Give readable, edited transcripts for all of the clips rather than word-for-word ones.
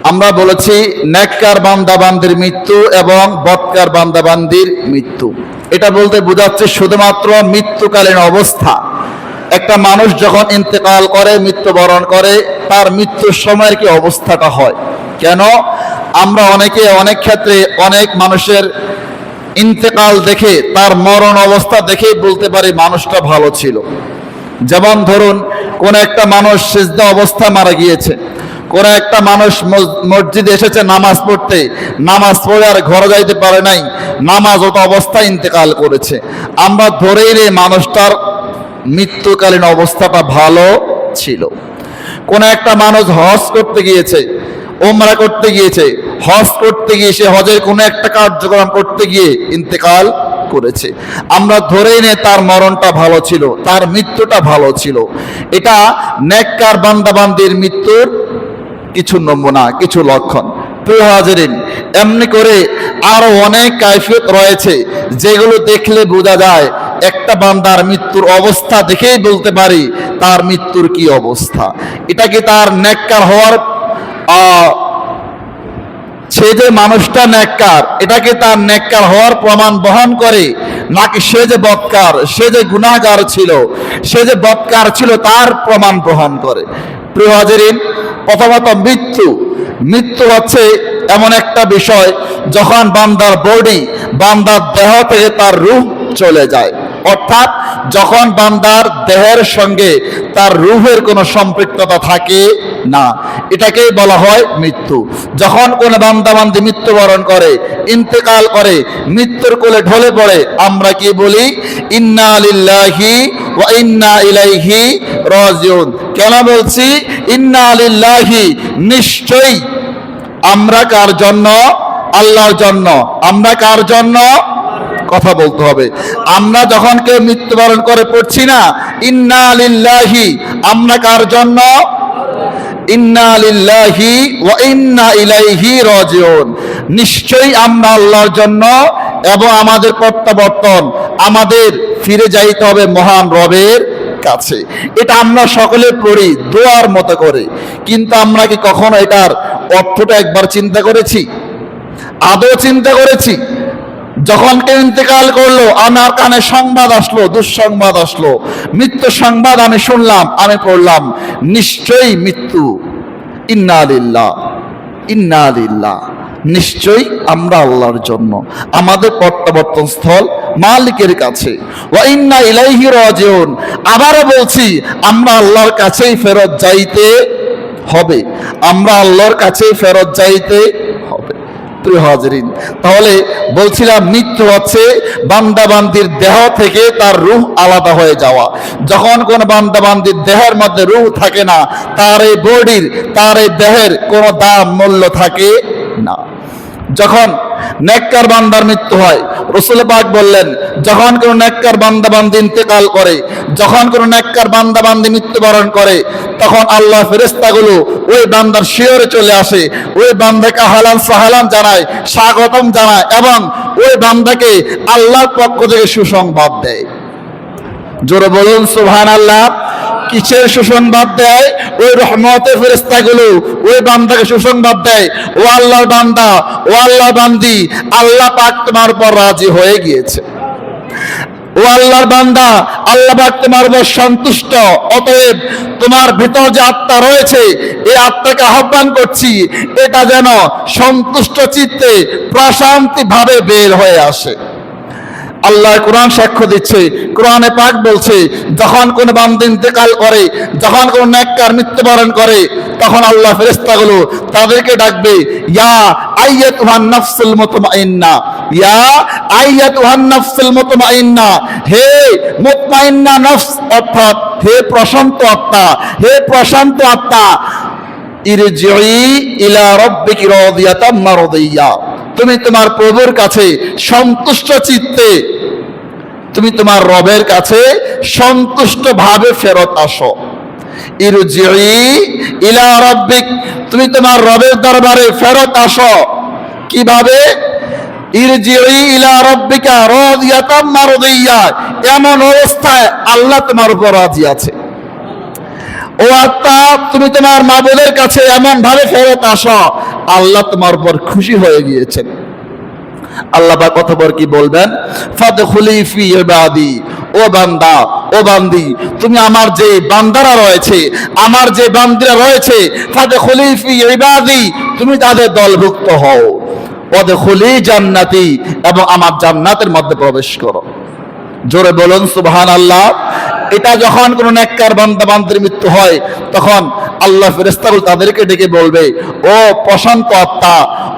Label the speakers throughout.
Speaker 1: আমরা বলেছি নেককার বান্দাবান্দির মৃত্যু এবং বদকার বান্দাবান্দির মৃত্যু। এটা বলতে বোঝাচ্ছে শুধুমাত্র মৃত্যুকালীন অবস্থা। একটা মানুষ যখন ইন্তেকাল করে, মৃত্যুবরণ করে, তার মৃত্যুর সময়ের কি অবস্থাটা হয়। কেন আমরা অনেকে অনেক ক্ষেত্রে অনেক মানুষের ইন্তেকাল দেখে, তার মরণ অবস্থা দেখে বলতে পারি মানুষটা ভালো ছিল। যেমন ধরুন, কোন একটা মানুষ সিজদা অবস্থায় মারা গিয়েছে, কোন একটা মানুষ মসজিদে এসেছে নামাজ পড়তে, নামাজ পড়ে আর ঘরে যাইতে পারে নাই, নামাজত অবস্থায় ইন্তেকাল করেছে। আমরা ধরেই রে মানুষটার মৃত্যুকালীন অবস্থাটা ভালো ছিল। কোন একটা মানুষ হজ করতে গিয়েছে, ওমরা করতে গিয়েছে, হজ করতে গিয়ে সে হজের কোনো একটা কার্যক্রম করতে গিয়ে ইন্তেকাল করেছে। আমরা ধরেই নে তার মরণটা ভালো ছিল, তার মৃত্যুটা ভালো ছিল। এটা নেককার বান্দাবান্দির মৃত্যুর কিছু নমুনা, কিছু লক্ষণ। প্রিয় হাজিরিন, এমনি করে আরো অনেক কাইফিয়ত রয়েছে যেগুলো দেখলে বোঝা যায় একটা বান্দার মৃত্যুর অবস্থা দেখেই বলতে পারি তার মৃত্যুর কি অবস্থা। এটা কি তার নেককার হওয়ার সে যে মানুষটা নেককার, এটা কি তার নেককার হওয়ার প্রমাণ বহন করে, নাকি সে যে বদকার, সে যে গুনাহগার ছিল, সে যে বদকার ছিল তার প্রমাণ বহন করে। প্রিয় হাজিরিন, প্রথমত মৃত্যু হচ্ছে এমন একটা বিষয় যখন বান্দার বডি, বান্দার দেহ থেকে তার রূহ চলে যায়। অর্থাৎ যখন বান্দার দেহের সঙ্গে তার রূহের কোনো সম্পৃক্ততা থাকে না, এটাকেই বলা হয় মৃত্যু। যখন কোন বান্দাবান্দি মৃত্যুবরণ করে, ইন্তেকাল করে, মৃত্যুর কোলে ঢলে পড়ে, আমরা কি বলি? ইন্না লিল্লাহি ওয়া ইন্না ইলাইহি রাজিউন। কেন বলছি ইন্না লিল্লাহি? নিশ্চয়ই আমরা কার জন্য? আল্লাহর জন্য। আমরা কার জন্য? কথা বলতে হবে। আমরা যখন কেউ মৃত্যুবরণ করে পড়ছি না ইন্না লিল্লাহি, আমরা কার জন্য? ইন্না লিল্লাহি ওয়া ইন্না ইলাইহি রাজিউন। নিশ্চয়ই আমরা আল্লাহর জন্য এবং আমাদের প্রত্যাবর্তন, আমাদের ফিরে যাইতে হবে মহান রবের কাছে। এটা আমরা সকলে পড়ি দোয়ার মতো করে, কিন্তু আমরা কি কখনো এটার অর্থটা একবার চিন্তা করেছি? আদৌ চিন্তা করেছি? যখন কেউ ইন্তেকাল করলো, আমার কানে সংবাদ আসলো, দুঃসংবাদ আসলো, মৃত্যু সংবাদ আমি শুনলাম, আমি পড়লাম নিশ্চয়ই মৃত্যু। ইন্না লিল্লাহ ইন্না লিল্লাহ। নিশ্চয়ই আমরা আল্লাহর জন্য, আমাদের প্রত্যাবর্তন স্থল মালিকের কাছে। ওয়া ইন্না ইলাইহি রাজিউন। আবারও বলছি, আমরা আল্লাহর কাছেই ফেরত যাইতে হবে, আমরা আল্লাহর কাছেই ফেরত যাইতে হবে। প্রিয় হাজিরিন, তাহলে বলছিলাম মৃত্যু হচ্ছে বান্দাবান্দির দেহ থেকে তার রূহ আলাদা হয়ে যাওয়া। যখন কোন বান্দাবান্দির দেহের মধ্যে রূহ থাকে না, তার এই বডির, তার এই দেহের কোনো দাম মূল্য থাকে না। যখন নেককার বান্দার মৃত্যু হয়, রাসূল পাক বললেন, যখন কোনো নেককার বান্দাবান্দি ইন্তেকাল করে, যখন কোনো নেককার বান্দাবান্দি মৃত্যুবরণ করে, তখন আল্লাহ ফেরেশতাগুলো ওই বান্দার শিয়রে চলে আসে, ওই বান্দাকে আহলান সাহলান জানায়, স্বাগতম জানায়, এবং ওই বান্দাকে আল্লাহর পক্ষ থেকে সুসংবাদ দেয়। জোরে বলুন সুবহানাল্লাহ। কিসের সুসংবাদ দেয়? ওই রহমতের ফেরেশতাগুলো ওই বান্দাকে সুসংবাদ দেয়, ও আল্লাহর বান্দা, ও আল্লাহর বান্দি, আল্লাহ পাক তোমার উপর রাজি হয়ে গিয়েছে। ও আল্লাহর বান্দা, আল্লাহ পাক তোমার উপর সন্তুষ্ট, অতএব তোমার ভিতর যে আত্মা রয়েছে, এই আত্মাকে আহ্বান করছি, এটা যেন সন্তুষ্ট চিত্তে প্রশান্তি ভাবে বের হয়ে আসে। আল্লাহ কোরআন সাক্ষ্য দিচ্ছে, কোরআনে পাক বলছে, যখন কোন বান্দা ইন্তেকাল করে, যখন কোন নেককার মৃত্যুবরণ করে, তখন আল্লাহ ফেরেশতাগুলো তাদেরকে ডাকবে, ইয়া আইয়াতুহান নাফসুল মুতমাইন্না, ইয়া আইয়াতুহান নাফসুল মুতমাইন্না, হে মুতমাইন্না নফস, অর্থাৎ হে প্রশান্ত আত্মা, হে প্রশান্ত আত্মা, ইরজিই ইলা রাব্বিকি রাদিয়াতাম মারদিয়া, তুমি তোমার প্রভুর কাছে সন্তুষ্ট চিত্তে, তুমি তোমার রবের কাছে সন্তুষ্ট ভাবে ফেরত আসো। ইরজিই ইলা রাব্বিক, তুমি তোমার রবের দরবারে ফেরত আসো। কিভাবে? ইরজিই ইলা রাব্বিকা রাদিয়াতাম মারদিয়া, এমন অবস্থায় আল্লাহ তোমার উপর রাজি আছে। ও আত্মা, তুমি তোমার মাবুদের কাছে এমন ভাবে ফেরত আসো, আল্লাহ তোমার উপর খুশি হয়ে গিয়েছেন। আল্লাহ পাক অতঃপর কি বলবেন, ফাদখুলি ফি ইবাদি, ও বান্দা ও বান্দি, তুমি আমার যে বান্দারা রয়েছে, আমার যে বান্দিরা রয়েছে, ফাদখুলি ফি ইবাদি, তুমি তাদের দলভুক্ত হও, ওয়াদখুলি জান্নাতি, এবং আমার জান্নাতের মধ্যে প্রবেশ করো। জোরে বলুন সুবহানাল্লাহ। এটা যখন কোন নেককার বান্দা বান্দির মৃত্যু হয়, তখন আল্লাহ ফেরেশতাগুলো তাদেরকে ডেকে বলবে, ও প্রশান্ত আত্মা,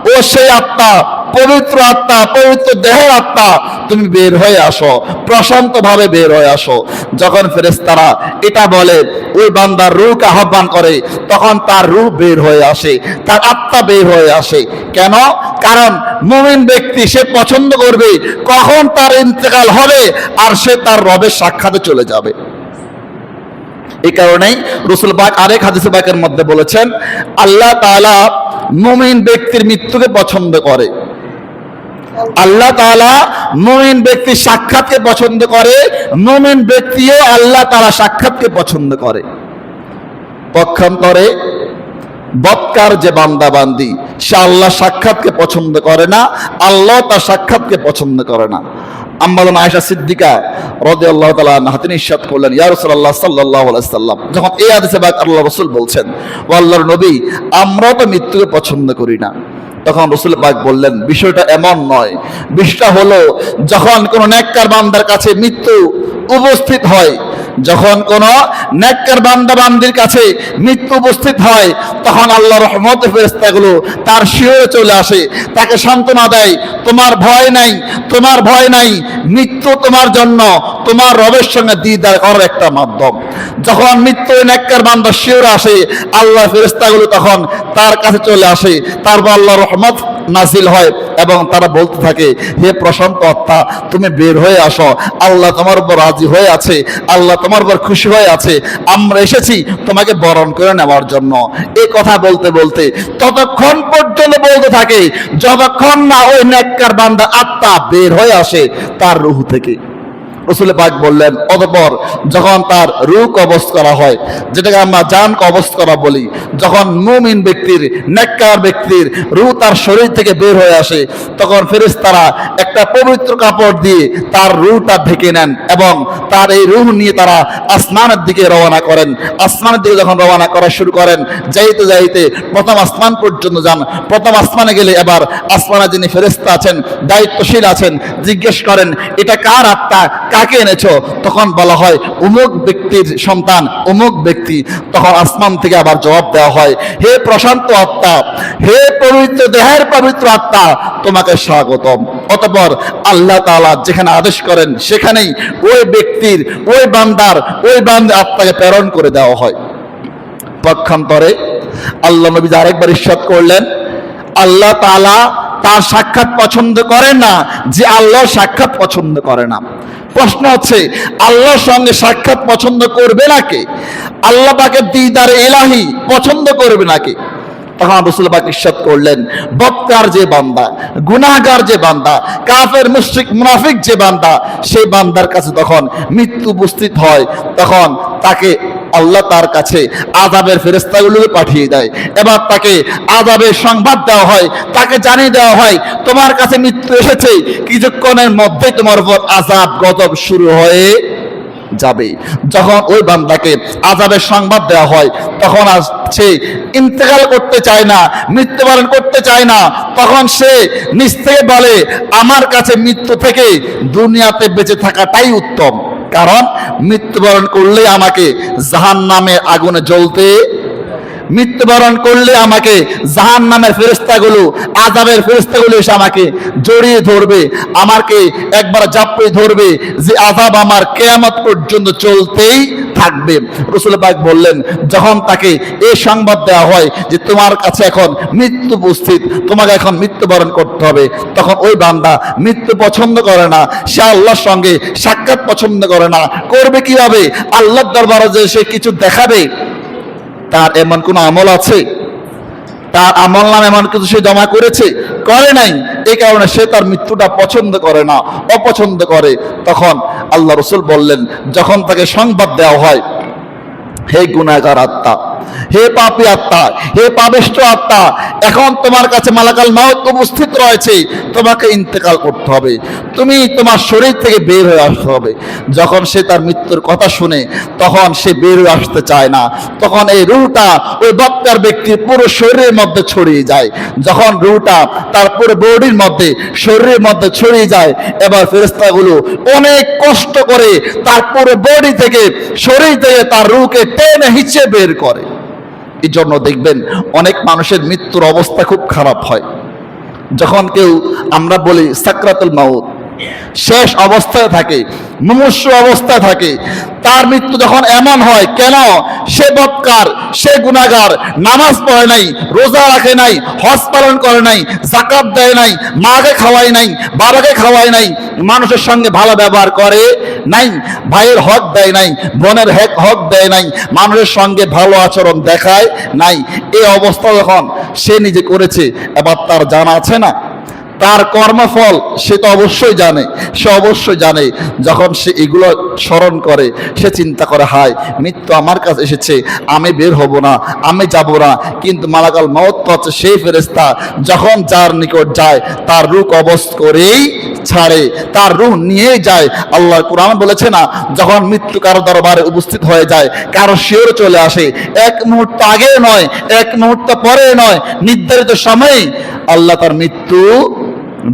Speaker 1: ও সেই আত্মা, পবিত্র আত্মা, পবিত্র দেহের আত্মা, তুমি বের হয়ে আসো, প্রশান্ত ভাবে বের হয়ে আসো। যখন ফেরেশতারা এটা বলে, ওই বান্দার রূহকে আহ্বান করে, তখন তার রূহ বের হয়ে আসে, তার আত্মা বের হয়ে আসে। কেন? কারণ মুমিন ব্যক্তি সে পছন্দ করবে কখন তার ইন্তেকাল হবে আর সে তার রবের সাক্ষাতে চলে যাবে। এই কারণেই রাসূল পাক আরেক হাদিসে পাকের মধ্যে বলেছেন, আল্লাহ তাআলা মুমিন ব্যক্তির মৃত্যুকে পছন্দ করে, আল্লাহ তাআলা মুমিন ব্যক্তির সাক্ষাৎকে পছন্দ করে, মুমিন ব্যক্তিও আল্লাহ তাআলা সাক্ষাৎকে পছন্দ করে। পক্ষান্তরে বৎকার যে বান্দা বান্দি, সে আল্লাহ সাক্ষাৎকে পছন্দ করে না, আল্লাহ তার সাক্ষাৎকে পছন্দ করে না। আম্মা আয়েশা সিদ্দিকা রাদিয়াল্লাহু তাআলা আনহা তিনি ইরশাদ করলেন, ইয়া রাসূলুল্লাহ সাল্লাল্লাহু আলাইহি সাল্লাম, যখন এই হাদিসে পাক আল্লাহ রাসূল বলছেন, ও আল্লাহর নবী, আমরা তো মৃত্যুকে পছন্দ করি না, তখন রাসূল পাক বললেন, বিষয়টা এমন নয়, বিষয়টা হলো যখন কোন নেককার বান্দার কাছে মৃত্যু উপস্থিত হয়, যখন কোন নেককার বান্দা বান্দির কাছে মৃত্যু উপস্থিত হয়, তখন আল্লাহর রহমতের ফেরেশতাগুলো তার শিহরে চলে আসে, তাকে সান্ত্বনা দেয়, তোমার ভয় নাই, তোমার ভয় নাই, মৃত্যু তোমার জন্য তোমার রবের সঙ্গে দিদার করার একটা মাধ্যম। যখন মৃত্যু নেককার বান্দার শিহরে আসে, আল্লাহ ফেরেশতাগুলো তখন তার কাছে চলে আসে, তারপর আল্লাহর রহমত নাজিল হয় এবং তারা বলতে থাকে, হে প্রশান্ত আত্মা, তুমি বের হয়ে আসো, আল্লাহ তোমার উপর রাজি হয়ে আছে, আল্লাহ তোমার উপর খুশি হয়ে আছে, আমরা এসেছি তোমাকে বরণ করে নেওয়ার জন্য। এই কথা বলতে বলতে ততক্ষণ পর্যন্ত বলতে থাকে যতক্ষণ না ওই নেককার বান্দা আত্মা বের হয়ে আসে তার রূহ থেকে। রাসূল পাক বললেন, অতঃপর যখন তার রূহ কবজ করা হয়, যেটাকে আমরা জান কবজ করা বলি, যখন মুমিন ব্যক্তির, নেককার ব্যক্তির রূহ তার শরীর থেকে বের হয়ে আসে, তখন ফেরেশতারা একটা পবিত্র কাপড় দিয়ে তার রূহটা ঢেকে নেন এবং তার এই রূহ নিয়ে তারা আসমানের দিকে রওনা করেন। আসমানের দিকে যখন রওনা করা শুরু করেন, যাইতে যাইতে প্রথম আসমান পর্যন্ত যান। প্রথম আসমানে গেলে এবার আসমানে যিনি ফেরেশতা আছেন, দায়িত্বশীল আছেন, জিজ্ঞেস করেন, এটা কার আত্মা, কাকে এনেছো? তখন বলা হয়, অমুক ব্যক্তির সন্তান, অমুক ব্যক্তি। তখন আসমান থেকে আবার জবাব দেওয়া হয়, হে প্রশান্ত আত্মা, হে পবিত্র দেহের পবিত্র আত্মা, তোমাকে স্বাগতম। অতঃপর আল্লাহ তাআলা যেখানে আদেশ করেন সেখানেই ওই ব্যক্তির, ওই বান্দার আত্মাকে প্রেরণ করে দেওয়া হয়। পক্ষান্তরে আল্লাহ নবী আরেকবার ইরশাদ করলেন, আল্লাহ তাআলা তার সাক্ষাৎ পছন্দ করেন না যে আল্লাহর সাক্ষাৎ পছন্দ করে না। প্রশ্ন হচ্ছে, আল্লাহর সঙ্গে সাক্ষাৎ পছন্দ করবে নাকি? আল্লাহ পাকের দিদারে ইলাহি পছন্দ করবে নাকি? তখন রাসূল পাক ইরশাদ করলেন, বৎকার যে বান্দা, গুনাহগার যে বান্দা, কাফের মুশরিক মুনাফিক যে বান্দা, সেই বান্দার কাছে তখন মৃত্যু উপস্থিত হয়, তখন তাকে আল্লাহ তার কাছে আযাবের ফেরেশতাগুলোকে পাঠিয়ে দেয়। এবার তাকে আযাবের সংবাদ দেওয়া হয়, তাকে জানিয়ে দেওয়া হয়, তোমার কাছে মৃত্যু এসেছে, কিছুক্ষণের মধ্যেই তোমার উপর আযাব গজব শুরু হয়ে যাবে। যখন ওই বান্দাকে আযাবের সংবাদ দেওয়া হয়, তখন সে ইন্তেকাল করতে চায় না, মৃত্যুবরণ করতে চায় না, তখন সে নিজ থেকে বলে, আমার কাছে মৃত্যু থেকে দুনিয়াতে বেঁচে থাকাটাই উত্তম, কারণ মৃত্যুবরণ করলে আমাকে জাহান্নামের আগুনে জ্বলতে, মৃত্যুবরণ করলে আমাকে জাহান্নামের ফেরেশতাগুলো, আযাবের ফেরেশতাগুলো এসে আমাকে জড়িয়ে ধরবে, আমাকে একবার জাপড়ে ধরবে, যে আযাব আমার কিয়ামত পর্যন্ত চলতেই থাকবে। রাসূল পাক বললেন, যখন তাকে এই সংবাদ দেওয়া হয় যে তোমার কাছে এখন মৃত্যু উপস্থিত, তোমাকে এখন মৃত্যুবরণ করতে হবে, তখন ওই বান্দা মৃত্যু পছন্দ করে না, সে আল্লাহর সঙ্গে সাক্ষাৎ পছন্দ করে না। করবে কিভাবে? আল্লাহর দরবারে যে সে কিছু দেখাবে, তার এমন কোন আমল আছে? তার আমল নাম এমন কিছু সে জমা করেছে? করে নাই। এই কারণে সে তার মৃত্যুটা পছন্দ করে না, অপছন্দ করে। তখন আল্লাহ রাসূল বললেন, যখন তাকে সংবাদ দেওয়া হয়, হে গুনাহগার আত্মা, হে পাপী আত্মা, হে পাপিষ্ঠ আত্মা, এখন তোমার কাছে মালাকাল মাউত উপস্থিত রয়েছে, তোমাকে ইন্তেকাল করতে হবে, তুমি তোমার শরীর থেকে বের হয়ে আসতে হবে। যখন সে তার মৃত্যুর কথা শুনে তখন সে বের হয়ে আসতে চায় না, তখন এই রূহটা ওই বৎকার ব্যক্তির পুরো শরীরের মধ্যে ছড়িয়ে যায়। যখন রূহটা তার পুরো বডির মধ্যে, শরীরের মধ্যে ছড়িয়ে যায়, এবার ফেরেশতাগুলো অনেক কষ্ট করে তার পুরো বডি থেকে, শরীর থেকে তার রূহকে টেনে হিঁচড়ে বের করে। এই জন্য দেখবেন অনেক মানুষের মৃত্যুর অবস্থা খুব খারাপ হয়। যখন কেউ, আমরা বলি সাকরাতুল মাউত, শেষ অবস্থায় থাকে, মুমূর্ষু অবস্থায় থাকে, তার মৃত্যু যখন এমন হয়, কেন? সে বৎকার, সে গুনাহগার, নামাজ পড়ে নাই, রোজা রাখে নাই, হজ পালন করে নাই, যাকাত দেয় নাই, মাকে খাওয়ায় নাই, বাবাকে খাওয়ায় নাই, মানুষের সঙ্গে ভালো ব্যবহার করে নাই, ভাইয়ের হক দেয় নাই, বোনের হক দেয় নাই, মানুষের সঙ্গে ভালো আচরণ দেখায় নাই। এই অবস্থা যখন সে নিজে করেছে, এবার তার জানা আছে না তার কর্মফল, সে তো অবশ্যই জানে, সে অবশ্যই জানে। যখন সে এগুলো স্মরণ করে, সে চিন্তা করে, হায় মৃত্যু আমার কাছে এসেছে, আমি বের হব না, আমি যাব না। কিন্তু মালাকাল মাউত হচ্ছে সেই ফেরেশতা, যখন যার নিকট যায় তার রূহ কবজ করেই ছাড়ে, তার রূহ নিয়ে যায়। আল্লাহর কোরআন বলেছে না, যখন মৃত্যু কারো দরবারে উপস্থিত হয়ে যায়, কারো শিওর চলে আসে, এক মুহূর্ত আগে নয়, এক মুহূর্ত পরে নয়, নির্ধারিত সময়ে আল্লাহ তার মৃত্যু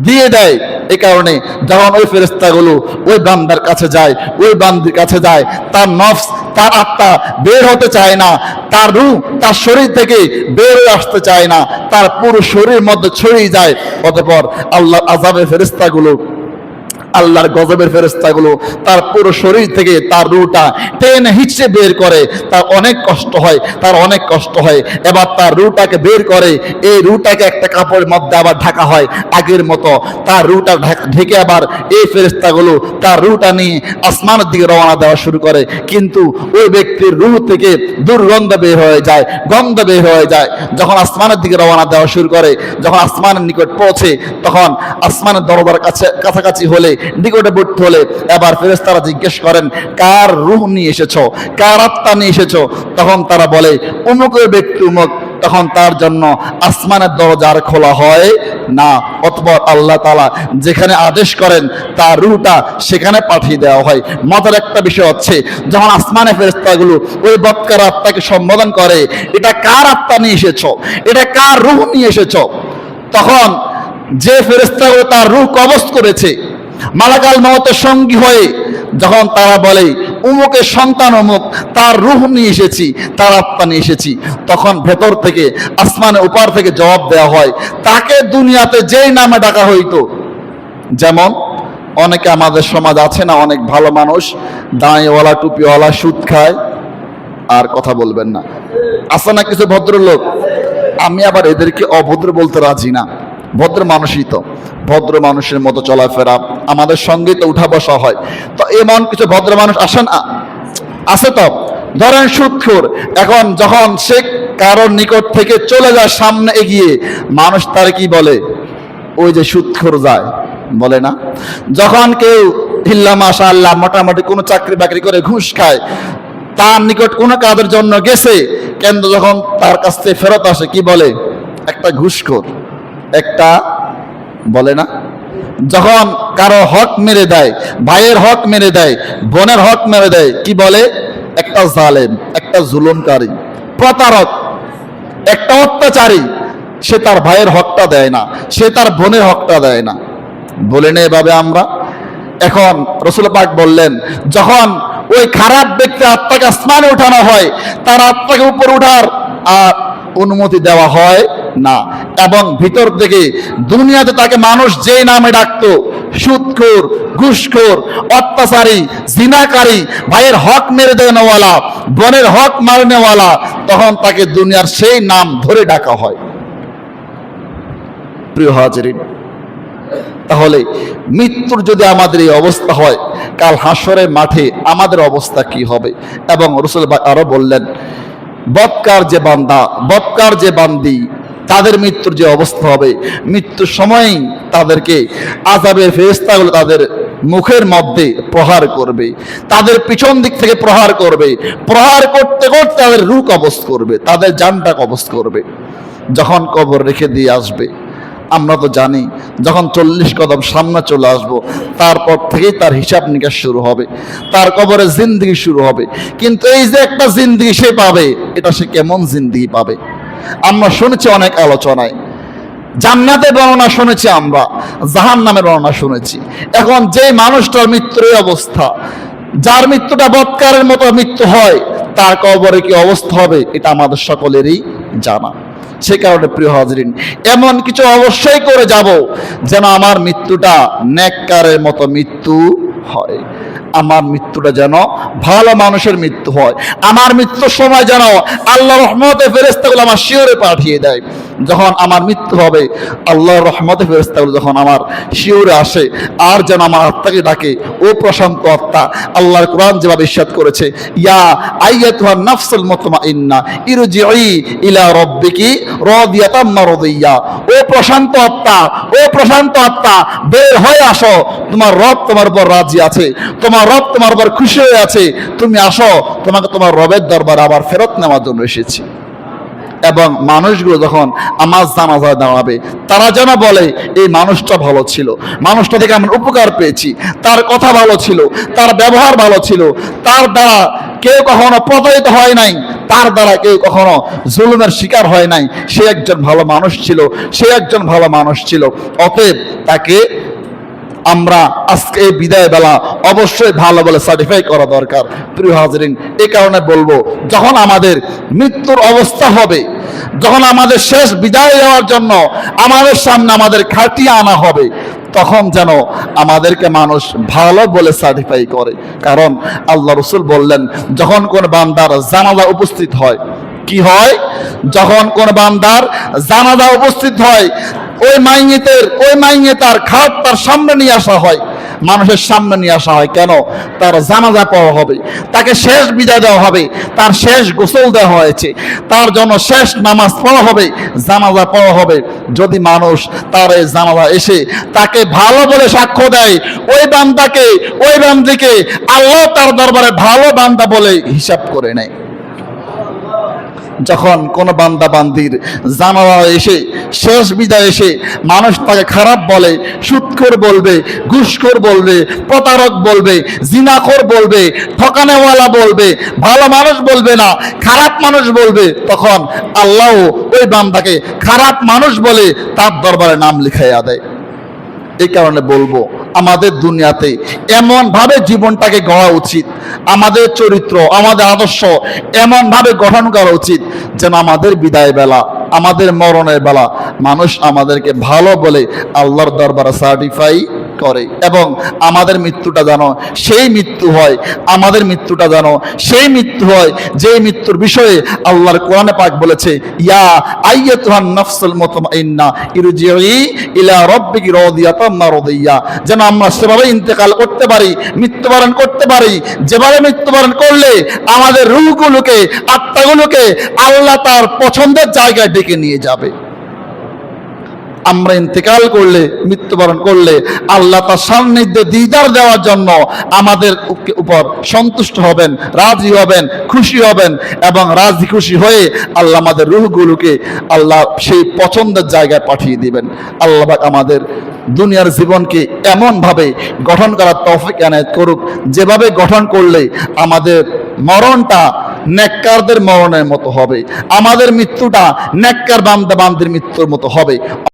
Speaker 1: দিয়ে দেয়। এই কারণে যখন ওই ফেরেশতাগুলো ওই বান্দার কাছে যায়, ওই বান্দির কাছে যায়, তার নফস, তার আত্মা বের হতে চায় না, তার রূহ তার শরীর থেকে বের হয়ে আসতে চায় না, তার পুরো শরীরের মধ্যে ছড়িয়ে যায়। অতঃপর আল্লাহর আযাবের ফেরেশতাগুলো, আল্লাহর গজবের ফেরেশতাগুলো তার পুরো শরীর থেকে তার রূহটা টেনে হিঁচড়ে বের করে। তার অনেক কষ্ট হয়, তার অনেক কষ্ট হয়। এবার তার রূহটাকে বের করে, এই রূহটাকে একটা কাপড়ের মধ্যে আবার ঢাকা হয় আগের মতো, তার রূহটা ঢেকে আবার এই ফেরেশতাগুলো তার রূহটা নিয়ে আসমানের দিকে রওনা দেওয়া শুরু করে। কিন্তু ওই ব্যক্তির রূহ থেকে দুর্গন্ধ বের হয়ে যায়, গন্ধ বের হয়ে যায়। যখন আসমানের দিকে রওনা দেওয়া শুরু করে, যখন আসমানের নিকট পৌঁছে, তখন আসমানের দরজার কাছাকাছি হলে, নিকটে পড়তে হলে, এবার ফেরেশতারা জিজ্ঞেস করেন, কার রূহ নিয়ে এসেছো, কার আত্মা নিয়ে এসেছো? তখন তারা বলে, অমুকের ব্যক্তি অমুক। তখন তার জন্য আসমানের দরজা আর খোলা হয় না। অতঃপর আল্লাহ তাআলা যেখানে আদেশ করেন তার রূহটা সেখানে পাঠিয়ে দেওয়া হয়। মজার একটা বিষয় হচ্ছে, যখন আসমানে ফেরেশতাগুলো ওই বৎকার আত্মাকে সম্বোধন করে, এটা কার আত্মা নিয়ে এসেছো, এটা কার রূহ নিয়ে এসেছো, তখন যে ফেরেশতাগুলো তার রূহ কবজ করেছে মালাকাল মাউতের সঙ্গী হয়ে, যখন তারা বলে উমুকের সন্তান অমুক, তার রূহ নিয়ে এসেছি, তার আত্মা নিয়ে এসেছি, তখন ভেতর থেকে, আসমানের উপর থেকে জবাব দেওয়া হয়, তাকে দুনিয়াতে যেই নামে ডাকা হইতো। যেমন অনেকে আমাদের সমাজ আছে না, অনেক ভালো মানুষ, দাঁড়িওয়ালা, টুপিওয়ালা, সুদ খায়, আর কথা বলবেন না, আছে না কিছু ভদ্রলোক। আমি আবার এদেরকে অভদ্র বলতে রাজি না, ভদ্র মানুষই তো, ভদ্র মানুষের মতো চলাফেরা, আমাদের সঙ্গে তো উঠা বসা হয়। তো এমন কিছু ভদ্র মানুষ আসেন, আছে তো। ধরেন সুদখোর, এখন যখন সে কারোর নিকট থেকে চলে যায় সামনে এগিয়ে, মানুষ তার কি বলে? ওই যে সুদখোর যায়, বলে না? যখন কেউ ইল্লা মাশাআল্লাহ মোটামুটি কোনো চাকরি বাকরি করে ঘুষ খায়, তার নিকট কোনো কাজের জন্য গেছে, কিন্তু যখন তার কাছ থেকে ফেরত আসে, কি বলে? একটা ঘুষখোর, একটা, বলে না? যখন কারো হক মেরে দেয়, ভাইয়ের হক মেরে দেয়, বোনের হক মেরে দেয়, কি বলে? একটা জালেম, একটা জুলুমকারী, প্রতারক, একটা অত্যাচারী। সে তার ভাইয়ের হকটা দেয় না, সে তার বোনের হকটা দেয় না, বলে না এভাবে আমরা? এখন রাসূল পাক বললেন, যখন ওই খারাপ ব্যক্তির আত্মাকে আসমানে উঠানো হয়, তার আত্মাকে উপর উঠার আর অনুমতি দেওয়া হয় না, এবং ভিতর থেকে দুনিয়াতে তাকে মানুষ যেই নামে ডাকতো, সুদখোর, ঘুষখোর, অত্যাচারী, জিনাকারী, ভাইয়ের হক মেরে দেওয়ালা, বোনের হক মারনেওয়ালা, তখন তাকে দুনিয়ার সেই নাম ধরে ডাকা হয়। প্রিয় হাজিরিন, তাহলে মৃত্যুর যদি আমাদের এই অবস্থা হয়, কাল হাসরের মাঠে আমাদের অবস্থা কি হবে? এবং রাসূল আরো বললেন, বৎকার যে বান্দা, বৎকার যে বান্দি, তাদের মৃত্যুর যে অবস্থা হবে, মৃত্যুর সময়ই তাদেরকে আযাবের ফেরেশতাগুলো তাদের মুখের মধ্যে প্রহার করবে, তাদের পিছন দিক থেকে প্রহার করবে, প্রহার করতে করতে তাদের রূহ কবজ করবে, তাদের জানটা কবজ করবে। যখন কবর রেখে দিয়ে আসবে, আমরা তো জানি যখন 40 কদম সামনে চলে আসবো, তারপর থেকেই তার হিসাব নিকাশ শুরু হবে, তার কবরে জিন্দগি শুরু হবে। কিন্তু এই যে একটা জিন্দগি সে পাবে, এটা সে কেমন জিন্দগি পাবে? আমরা শুনেছি অনেক আলোচনায়, জান্নাতের বর্ণনা শুনেছি, আমরা জাহান্নামের বর্ণনা শুনেছি। এখন যে মানুষটার মৃত্যুর এই অবস্থা, যার মৃত্যুটা বৎকারের মতো মৃত্যু হয়, তার কবরে কি অবস্থা হবে এটা আমাদের সকলেরই জানা। সে কারণে প্রিয় হাজরিন, এমন কিছু অবশ্যই করে যাব যেন আমার মৃত্যুটা নেককারের মতো মৃত্যু হয়, আমার মৃত্যুটা যেন ভালো মানুষের মৃত্যু হয়, আমার মৃত্যুর সময় যেন আল্লাহর রহমতে ফেরেশতাগুলো আমার শিওরে পাঠিয়ে দেয়। যখন আমার মৃত্যু হবে, আল্লাহর রহমতে ফেরেশতাগুলো যখন আমার শিওরে আসে, আর যেন আমার আত্মাকে ডাকে, ও প্রশান্ত আত্মা। আল্লাহর কোরআন যেভাবে ইরশাদ করেছে, ইয়া আইয়াতুহান নাফসুল মুতমাইন্না ইরজিই ইলা রাব্বিকি রাদিয়াতাম মারদিয়া। ও প্রশান্ত আত্মা, ও প্রশান্ত আত্মা, বের হয়ে আসো, তোমার রব তোমার উপর রাজি আছে, তোমার রব তোমার উপর খুশি হয়ে আছে, তুমি আসো, তোমাকে তোমার রবের দরবারে আবার ফেরত নেওয়ার জন্য এসেছি। এবং মানুষগুলো যখন আমার জানাজায় দাঁড়াবে, তারা যেন বলে এই মানুষটা ভালো ছিল, মানুষটা থেকে আমরা উপকার পেয়েছি, তার কথা ভালো ছিল, তার ব্যবহার ভালো ছিল, তার দ্বারা কেউ কখনো প্রতারিত হয় নাই, তার দ্বারা কেউ কখনো জুলুমের শিকার হয় নাই, সে একজন ভালো মানুষ ছিল, সে একজন ভালো মানুষ ছিল। অতএব তাকে আমরা আজকে এই বিদায় বেলা অবশ্যই ভালো বলে সার্টিফাই করা দরকার। প্রিয় হাজরিন, এই কারণে বলবো, যখন আমাদের মৃত্যুর অবস্থা হবে, যখন আমাদের শেষ বিদায় দেওয়ার জন্য আমাদের সামনে আমাদের খাটিয়ে আনা হবে, তখন যেন আমাদেরকে মানুষ ভালো বলে সার্টিফাই করে। কারণ আল্লাহ রসুল বললেন, যখন কোন বান্দার জানাজা উপস্থিত হয়, কি হয়? যখন কোন বান্দার জানাজা উপস্থিত হয়, ওই মাইয়েতার খাট তার সামনে নিয়ে আসা হয়, মানুষের সামনে নিয়ে আসা হয়। কেন? তার জানাজা পড়া হবে, তাকে শেষ বিদায় দেওয়া হবে, তার শেষ গোসল দেওয়া হয়েছে, তার জন্য শেষ নামাজ পড়া হবে, জানাজা পড়া হবে। যদি মানুষ তার এই জানাজা এসে তাকে ভালো বলে সাক্ষ্য দেয়, ওই বান্দাকে, ওই বান্দিকে আল্লাহ তার দরবারে ভালো বান্দা বলে হিসাব করে নেয়। যখন কোন বান্দা বান্দির জানাজা এসে শেষ বিদায় এসে মানুষ তাকে খারাপ বলে, সুদখোর বলবে, ঘুষখোর বলবে, প্রতারক বলবে, জিনাখোর বলবে, ঠকানেওয়ালা বলবে, ভালো মানুষ বলবে না, খারাপ মানুষ বলবে, তখন আল্লাহ ওই বান্দাকে খারাপ মানুষ বলে তার দরবারে নাম লিখাইয়া দেয়। এই কারণে বলবো, আমাদের দুনিয়াতে এমনভাবে জীবনটাকে গড়া উচিত, আমাদের চরিত্র, আমাদের আদর্শ এমনভাবে গঠন করা উচিত যেন আমাদের বিদায় বেলা, আমাদের মরণের বেলা মানুষ আমাদেরকে ভালো বলে আল্লাহর দরবারে সার্টিফাই করে। এবং আমাদের মৃত্যুটা যেন সেই মৃত্যু হয়, আমাদের মৃত্যুটা যেন সেই মৃত্যু হয় যে মৃত্যুর বিষয়ে আল্লাহর কোরআনে পাক বলেছে, ইয়া আইয়াতুহান নাফসুল মুতমাইন্না ইরজিই ইলা রাব্বিকি রাদিয়াতাম মারদিয়া। যেন আমরা সেভাবে ইন্তেকাল করতে পারি, মৃত্যুবরণ করতে পারি, যেভাবে মৃত্যুবরণ করলে আমাদের রূহগুলোকে, আত্মাগুলোকে আল্লাহ তার পছন্দের জায়গায় ডেকে নিয়ে যাবে। আমরা ইন্তেকাল করলে, মৃত্যুবরণ করলে আল্লাহ তার সান্নিধ্যে দিদার দেওয়ার জন্য আমাদের উপর সন্তুষ্ট হবেন, রাজি হবেন, খুশি হবেন, এবং রাজি খুশি হয়ে আল্লাহ আমাদের রূহগুলোকে আল্লাহ সেই পছন্দের জায়গায় পাঠিয়ে দিবেন। আল্লাহ পাক আমাদের দুনিয়ার জীবনকে এমনভাবে গঠন করার তৌফিক এনায়েত করুক, যেভাবে গঠন করলে আমাদের মরণটা নেককারদের মরণের মতো হবে, আমাদের মৃত্যুটা নেককার বান্দা বান্দির মৃত্যুর মতো হবে।